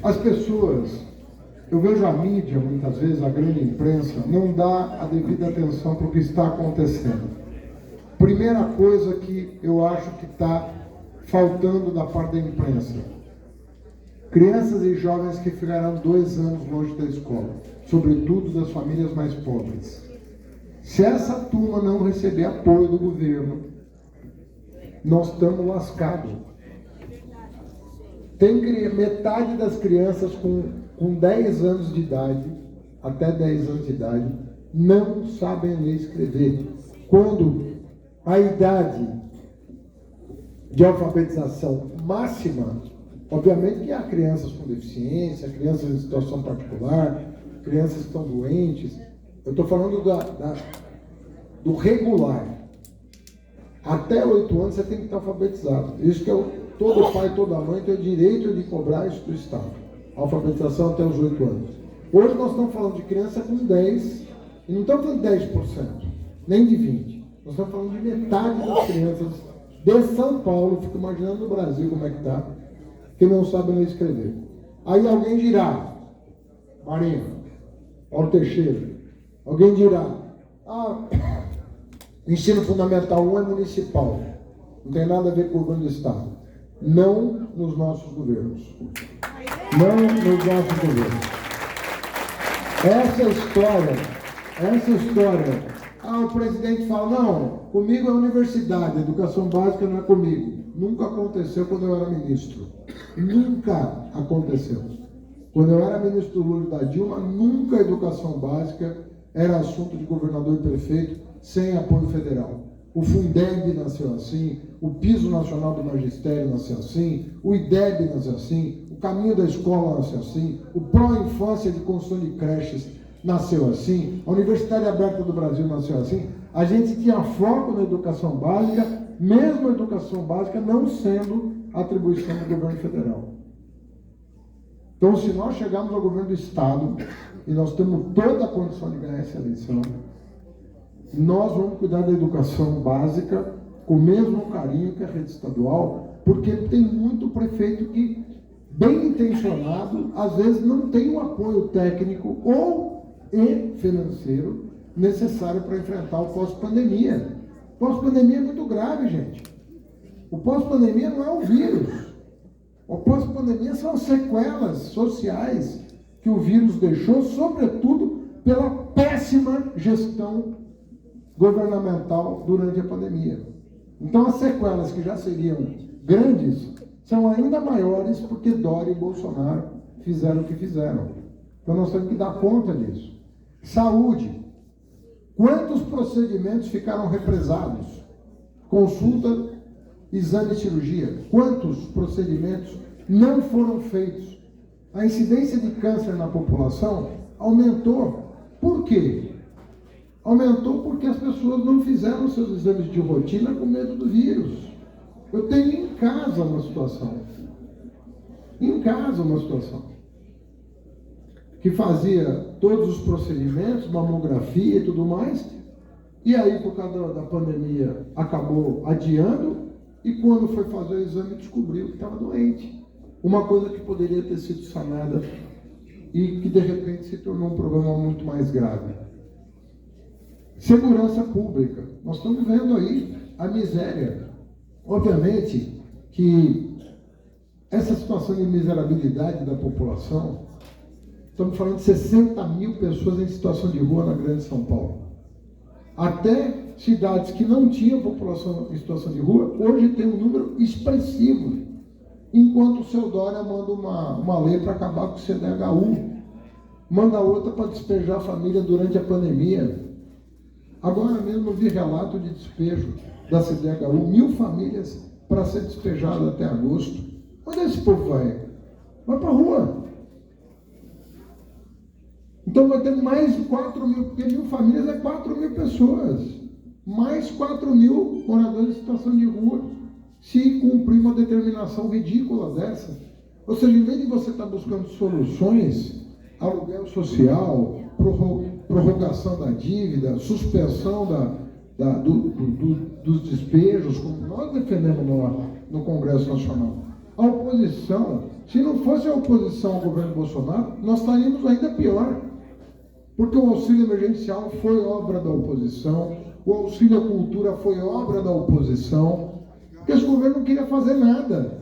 As pessoas, eu vejo a mídia, muitas vezes, a grande imprensa, não dá a devida atenção para o que está acontecendo. Primeira coisa que eu acho que está faltando da parte da imprensa: crianças e jovens que ficaram 2 anos longe da escola, sobretudo das famílias mais pobres. Se essa turma não receber apoio do governo, nós estamos lascados. Tem metade das crianças com 10 anos de idade, até 10 anos de idade, não sabem ler e escrever. Quando a idade de alfabetização máxima, obviamente que há crianças com deficiência, crianças em situação particular, crianças que estão doentes. Eu estou falando do regular. Até 8 anos você tem que estar alfabetizado. Isso que todo pai e toda mãe tem o direito de cobrar isso do Estado. Alfabetização até os 8 anos. Hoje nós estamos falando de criança com 10, e não estamos falando de 10%, nem de 20%. Nós estamos falando de metade das crianças de São Paulo, fico imaginando no Brasil como é que está, que não sabem ler e escrever. Aí alguém dirá, Marinho, Paulo Teixeira, alguém dirá, ensino fundamental 1 é municipal, não tem nada a ver com o governo do Estado. Não nos nossos governos. Não nos nossos governos. Essa história, o presidente fala, não, comigo é universidade, educação básica não é comigo. Nunca aconteceu quando eu era ministro. Nunca aconteceu. Quando eu era ministro do Lula e da Dilma, nunca a educação básica era assunto de governador e prefeito sem apoio federal. O Fundeb nasceu assim, o Piso Nacional do Magistério nasceu assim, o IDEB nasceu assim, o Caminho da Escola nasceu assim, o Pró-Infância de Construção de Creches nasceu assim, a Universidade Aberta do Brasil nasceu assim. A gente tinha foco na educação básica, mesmo a educação básica não sendo atribuição do governo federal. Então, se nós chegarmos ao governo do Estado, e nós temos toda a condição de ganhar essa eleição, nós vamos cuidar da educação básica com o mesmo carinho que a rede estadual, porque tem muito prefeito que, bem intencionado, às vezes não tem o apoio técnico e financeiro necessário para enfrentar o pós-pandemia. O pós-pandemia é muito grave, gente. O pós-pandemia não é o vírus. O pós-pandemia são as sequelas sociais que o vírus deixou, sobretudo pela péssima gestão governamental durante a pandemia. Então, as sequelas que já seriam grandes são ainda maiores porque Dória e Bolsonaro fizeram o que fizeram. Então, nós temos que dar conta disso. Saúde. Quantos procedimentos ficaram represados? Consulta, exame e cirurgia. Quantos procedimentos não foram feitos? A incidência de câncer na população aumentou. Por quê? Aumentou porque as pessoas não fizeram seus exames de rotina com medo do vírus. Eu tenho em casa uma situação. Que fazia todos os procedimentos, mamografia e tudo mais, e aí, por causa da pandemia, acabou adiando, e quando foi fazer o exame, descobriu que estava doente. Uma coisa que poderia ter sido sanada e que, de repente, se tornou um problema muito mais grave. Segurança pública. Nós estamos vendo aí a miséria. Obviamente que essa situação de miserabilidade da população, estamos falando de 60 mil pessoas em situação de rua na Grande São Paulo. Até cidades que não tinham população em situação de rua, hoje tem um número expressivo. Enquanto o seu Dória manda uma lei para acabar com o CDHU, manda outra para despejar a família durante a pandemia. Agora mesmo eu vi relato de despejo da CDHU, 1.000 famílias para ser despejado até agosto. Onde esse povo vai? Vai para a rua. Então vai ter mais de 4 mil, porque 1.000 famílias é 4 mil pessoas. Mais 4 mil moradores em situação de rua, se cumprir uma determinação ridícula dessa. Ou seja, em vez de você estar buscando soluções, aluguel social, prorrogação da dívida, suspensão dos despejos, como nós defendemos no Congresso Nacional. A oposição, se não fosse a oposição ao governo Bolsonaro, nós estaríamos ainda pior. Porque o auxílio emergencial foi obra da oposição, o auxílio à cultura foi obra da oposição, porque esse governo não queria fazer nada.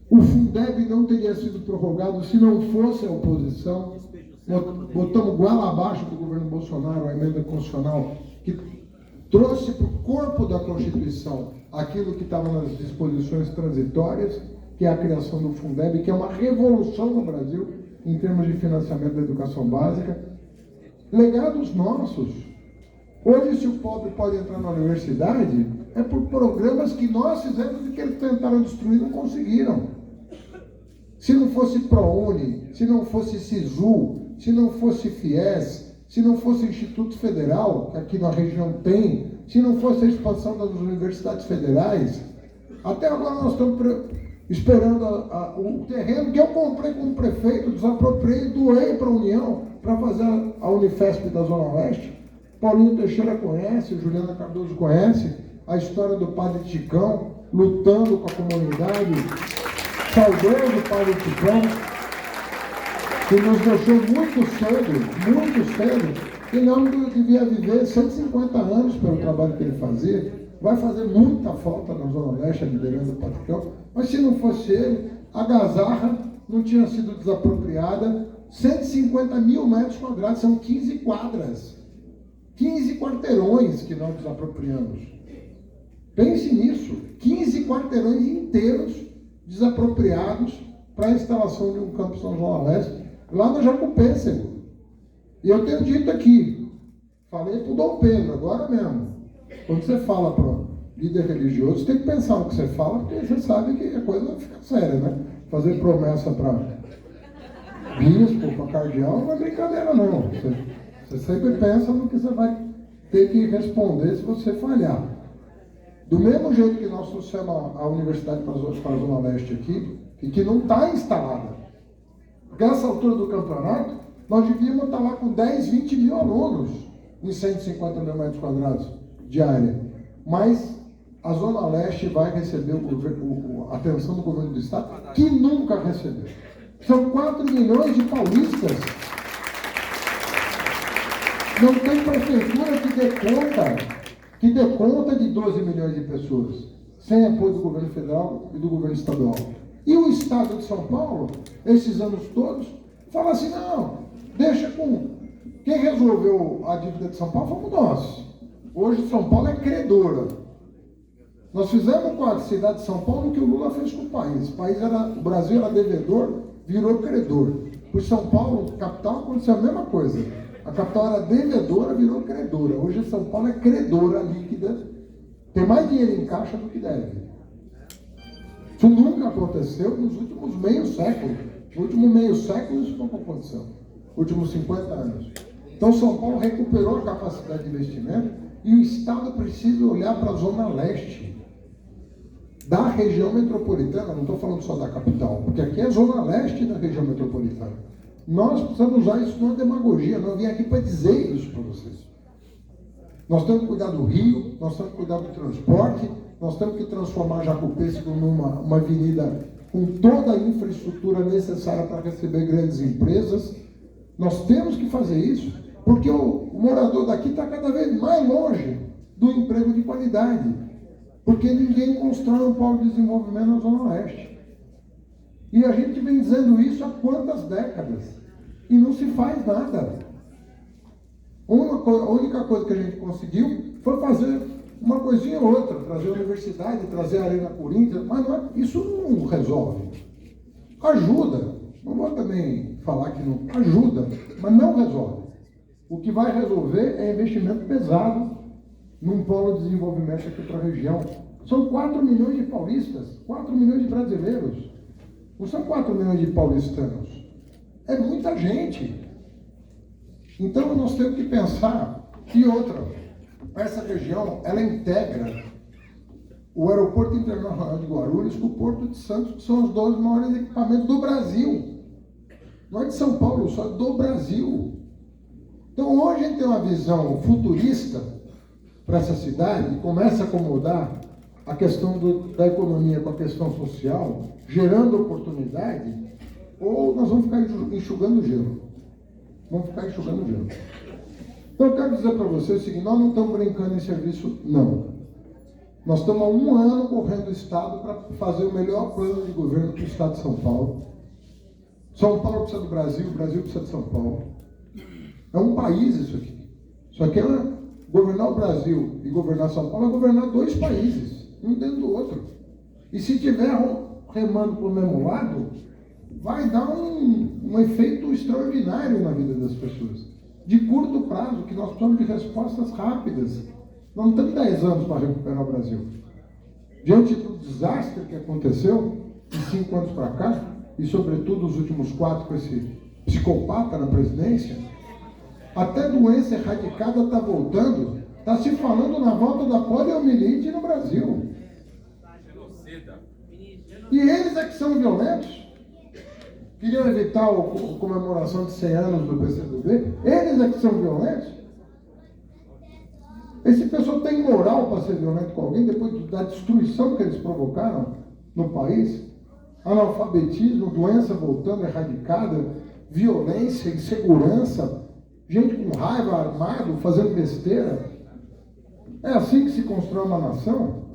O Fundeb não teria sido prorrogado se não fosse a oposição. Nós botamos goela abaixo do governo Bolsonaro a emenda constitucional que trouxe para o corpo da Constituição aquilo que estava nas disposições transitórias, que é a criação do Fundeb, que é uma revolução no Brasil em termos de financiamento da educação básica. Legados nossos. Hoje, se o pobre pode entrar na universidade, é por programas que nós fizemos e que eles tentaram destruir e não conseguiram. Se não fosse ProUni, se não fosse SISU, se não fosse FIES, se não fosse Instituto Federal, que aqui na região tem, se não fosse a expansão das universidades federais, até agora nós estamos esperando o terreno que eu comprei como prefeito, desapropriei e doei para a União para fazer a Unifesp da Zona Leste. Paulinho Teixeira conhece, Juliana Cardoso conhece a história do padre Ticão lutando com a comunidade, saudoso padre Ticão, que nos deixou muito cedo, e não devia viver 150 anos pelo trabalho que ele fazia. Vai fazer muita falta na Zona Leste, a liderança do Padre Ticão, mas se não fosse ele, a Gazarra não tinha sido desapropriada. 150 mil metros quadrados, são 15 quadras, 15 quarteirões que nós desapropriamos. Pense nisso, 15 quarteirões inteiros desapropriados para a instalação de um campus na Zona Leste, lá no Jacupêssego. E eu tenho dito aqui, falei para o Dom Pedro, agora mesmo, quando você fala para um líder religioso, você tem que pensar no que você fala, porque você sabe que a coisa fica séria, né? Fazer promessa para bispo, para cardeal, não é brincadeira não. Você sempre pensa no que você vai ter que responder se você falhar. Do mesmo jeito que nós trouxemos a universidade para a Zona Leste aqui, e que não está instalada. Porque essa altura do campeonato, nós devíamos estar lá com 10, 20 mil alunos em 150 mil metros quadrados de área. Mas a Zona Leste vai receber a atenção do governo do Estado, que nunca recebeu. São 4 milhões de paulistas. Não tem prefeitura que dê conta de 12 milhões de pessoas, sem apoio do governo federal e do governo estadual. E o Estado de São Paulo, esses anos todos, fala assim, não, deixa com... Quem resolveu a dívida de São Paulo fomos nós. Hoje São Paulo é credora. Nós fizemos com a cidade de São Paulo o que o Lula fez com o país. O Brasil era devedor, virou credor. Por São Paulo, capital, aconteceu a mesma coisa. A capital era devedora, virou credora. Hoje São Paulo é credora líquida. Tem mais dinheiro em caixa do que deve. Isso nunca aconteceu nos últimos meio século. No último meio século isso nunca aconteceu. Últimos 50 anos. Então São Paulo recuperou a capacidade de investimento e o Estado precisa olhar para a Zona Leste da região metropolitana. Não estou falando só da capital, porque aqui é a Zona Leste da região metropolitana. Nós precisamos usar isso numa demagogia. Não vim aqui para dizer isso para vocês. Nós temos que cuidar do rio, nós temos que cuidar do transporte, nós temos que transformar Jacupêssego numa avenida com toda a infraestrutura necessária para receber grandes empresas. Nós temos que fazer isso, porque o morador daqui está cada vez mais longe do emprego de qualidade, porque ninguém constrói um polo de desenvolvimento na Zona Oeste. E a gente vem dizendo isso há quantas décadas, e não se faz nada. A única coisa que a gente conseguiu foi fazer uma coisinha ou outra, trazer a universidade, trazer a Arena Corinthians, mas isso não resolve. Ajuda, não vou também falar que não ajuda, mas não resolve. O que vai resolver é investimento pesado num polo de desenvolvimento aqui para a região. São 4 milhões de paulistas, 4 milhões de brasileiros. Não são 4 milhões de paulistanos. É muita gente. Então nós temos que pensar. E outra, essa região, ela integra o Aeroporto Internacional de Guarulhos com o Porto de Santos, que são os 2 maiores equipamentos do Brasil. Não é de São Paulo, só do Brasil. Então hoje a gente tem uma visão futurista para essa cidade e começa a acomodar a questão da economia com a questão social, gerando oportunidade, ou nós vamos ficar enxugando gelo. Vamos ficar enxugando gelo. Então, eu quero dizer para vocês o seguinte: nós não estamos brincando em serviço, não. Nós estamos há 1 ano correndo o Estado para fazer o melhor plano de governo para o Estado de São Paulo. São Paulo precisa do Brasil, o Brasil precisa de São Paulo. É um país isso aqui. Só que governar o Brasil e governar São Paulo é governar 2 países, um dentro do outro. E se tiver remando para o mesmo lado, vai dar um efeito extraordinário na vida das pessoas. De curto prazo, que nós precisamos de respostas rápidas. Nós não temos 10 anos para recuperar o Brasil. Diante do desastre que aconteceu de 5 anos para cá, e sobretudo os últimos 4 com esse psicopata na presidência, até doença erradicada está voltando. Está se falando na volta da poliomielite no Brasil. E eles é que são violentos. Queriam evitar a comemoração de 100 anos do PCdoB. Eles é que são violentos. Esse pessoal tem moral para ser violento com alguém depois da destruição que eles provocaram no país? Analfabetismo, doença voltando erradicada, violência, insegurança, gente com raiva, armado, fazendo besteira. É assim que se constrói uma nação?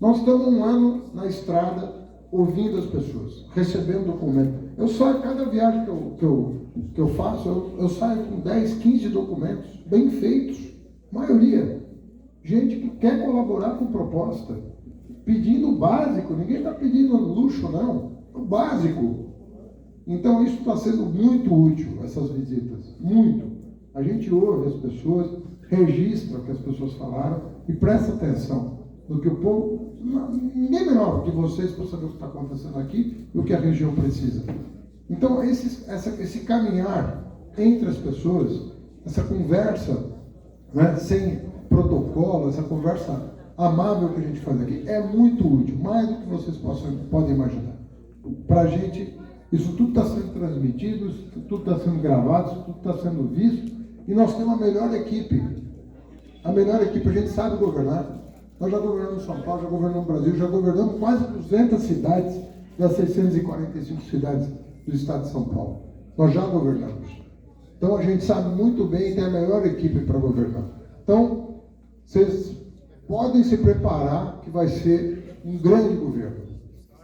Nós estamos 1 ano na estrada, ouvindo as pessoas, recebendo documentos. Eu saio, cada viagem que eu faço, eu saio com 10, 15 documentos, bem feitos. Maioria. Gente que quer colaborar com proposta. Pedindo o básico. Ninguém está pedindo luxo, não. O básico. Então, isso está sendo muito útil, essas visitas. Muito. A gente ouve as pessoas, registra o que as pessoas falaram e presta atenção no que o povo... Ninguém melhor que vocês para saber o que está acontecendo aqui e o que a região precisa. Então, esse caminhar entre as pessoas, essa conversa, né, sem protocolo, essa conversa amável que a gente faz aqui, é muito útil, mais do que vocês podem imaginar. Para a gente, isso tudo está sendo transmitido, isso tudo está sendo gravado, isso tudo está sendo visto, e nós temos a melhor equipe. A melhor equipe, a gente sabe governar. Nós já governamos São Paulo, já governamos o Brasil, já governamos quase 200 cidades das 645 cidades do estado de São Paulo. Nós já governamos. Então a gente sabe muito bem e tem a melhor equipe para governar. Então, vocês podem se preparar que vai ser um grande governo.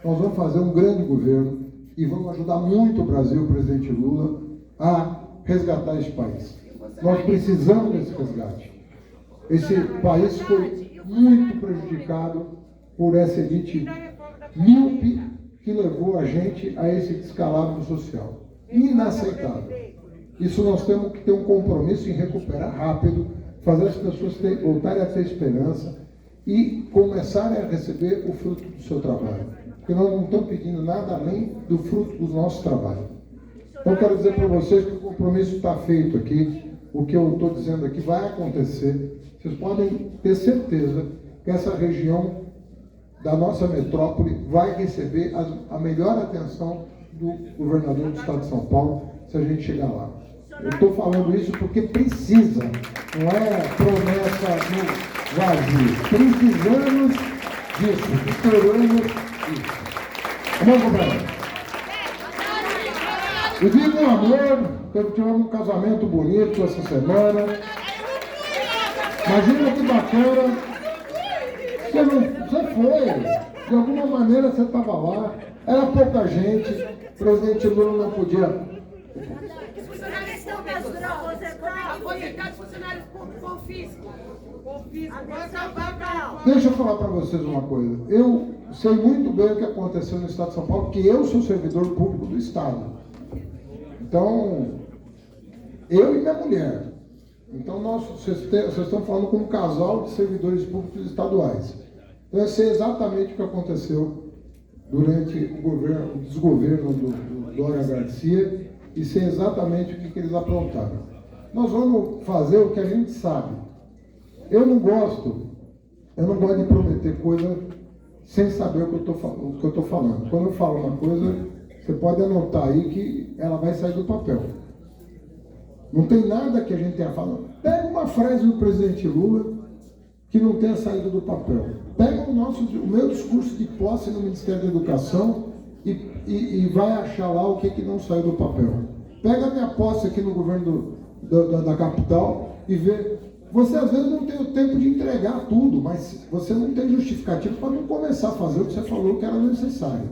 Nós vamos fazer um grande governo e vamos ajudar muito o Brasil, o presidente Lula, a resgatar esse país. Nós precisamos desse resgate. Esse país foi muito prejudicado por essa elite míope que levou a gente a esse descalabro social. Inaceitável. Isso nós temos que ter um compromisso em recuperar rápido, fazer as pessoas voltarem a ter esperança e começarem a receber o fruto do seu trabalho. Porque nós não estamos pedindo nada além do fruto do nosso trabalho. Então, quero dizer para vocês que o compromisso está feito aqui, o que eu estou dizendo aqui vai acontecer. Vocês podem ter certeza que essa região da nossa metrópole vai receber a melhor atenção do governador do estado de São Paulo, se a gente chegar lá. Eu estou falando isso porque precisa, não é promessa no vazio. Precisamos disso, esperamos isso. Vamos comprar. E viva o amor, tivemos um casamento bonito essa semana. Imagina que bacana. Você foi, de alguma maneira você estava lá, era pouca gente, o presidente Lula não podia. Os funcionários estão nas drogas, aposentados funcionários confisco. Deixa eu falar para vocês uma coisa. Eu sei muito bem o que aconteceu no estado de São Paulo, porque eu sou servidor público do estado. Então, eu e minha mulher. Então, vocês estão falando com um casal de servidores públicos estaduais. Então, eu sei exatamente o que aconteceu durante o desgoverno do Dória Garcia e sei exatamente o que eles aprontaram. Nós vamos fazer o que a gente sabe. Eu não gosto de prometer coisa sem saber o que eu estou falando. Quando eu falo uma coisa, você pode anotar aí que ela vai sair do papel. Não tem nada que a gente tenha falado. Pega uma frase do presidente Lula, que não tenha saído do papel. Pega o meu discurso de posse no Ministério da Educação e vai achar lá o que não saiu do papel. Pega a minha posse aqui no governo da capital e vê. Você às vezes não tem o tempo de entregar tudo, mas você não tem justificativo para não começar a fazer o que você falou que era necessário.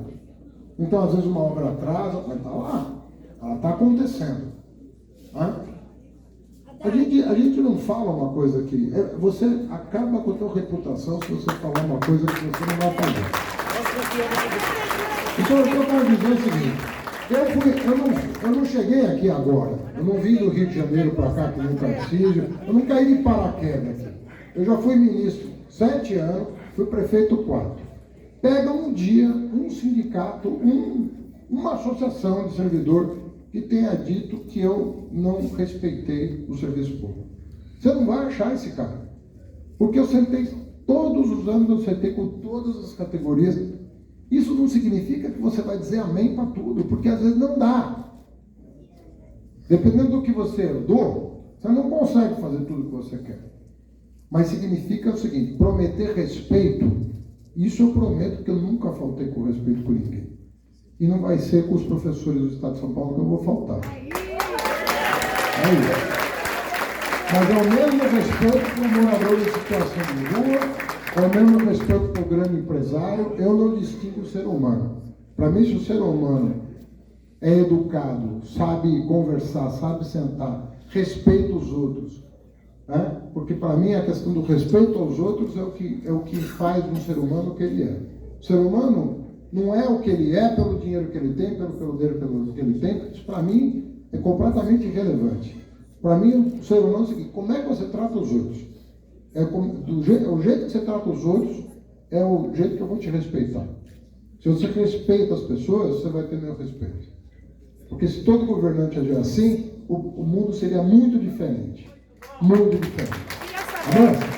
Então, às vezes, uma obra atrasa, mas está lá. Ela está acontecendo. A gente não fala uma coisa que... Você acaba com a sua reputação se você falar uma coisa que você não vai fazer. Então, eu quero dizer o seguinte. Eu não cheguei aqui agora. Eu não vim do Rio de Janeiro para cá com um Tarcísio. Eu não caí de paraquedas aqui. Eu já fui ministro 7 anos, fui prefeito 4. Pega um dia, um sindicato, uma associação de servidor que tenha dito que eu não respeitei o serviço público. Você não vai achar esse cara. Porque eu sentei, todos os anos eu sentei com todas as categorias. Isso não significa que você vai dizer amém para tudo, porque às vezes não dá. Dependendo do que você herdou, você não consegue fazer tudo o que você quer. Mas significa o seguinte, prometer respeito, isso eu prometo que eu nunca faltei com respeito com ninguém. E não vai ser com os professores do Estado de São Paulo que eu vou faltar. É isso. Mas é o mesmo respeito com o morador em situação de rua, é o mesmo respeito com o grande empresário, eu não distingo o ser humano. Para mim, se o ser humano é educado, sabe conversar, sabe sentar, respeita os outros, porque para mim a questão do respeito aos outros é o que faz um ser humano o que ele é. O ser humano não é o que ele é pelo dinheiro que ele tem, pelo poder que ele tem. Isso para mim é completamente irrelevante. Para mim, o ser humano é o seguinte: como é que você trata os outros? O jeito que você trata os outros é o jeito que eu vou te respeitar. Se você respeita as pessoas, você vai ter meu respeito. Porque se todo governante agir assim, o mundo seria muito diferente. Muito diferente. Amém?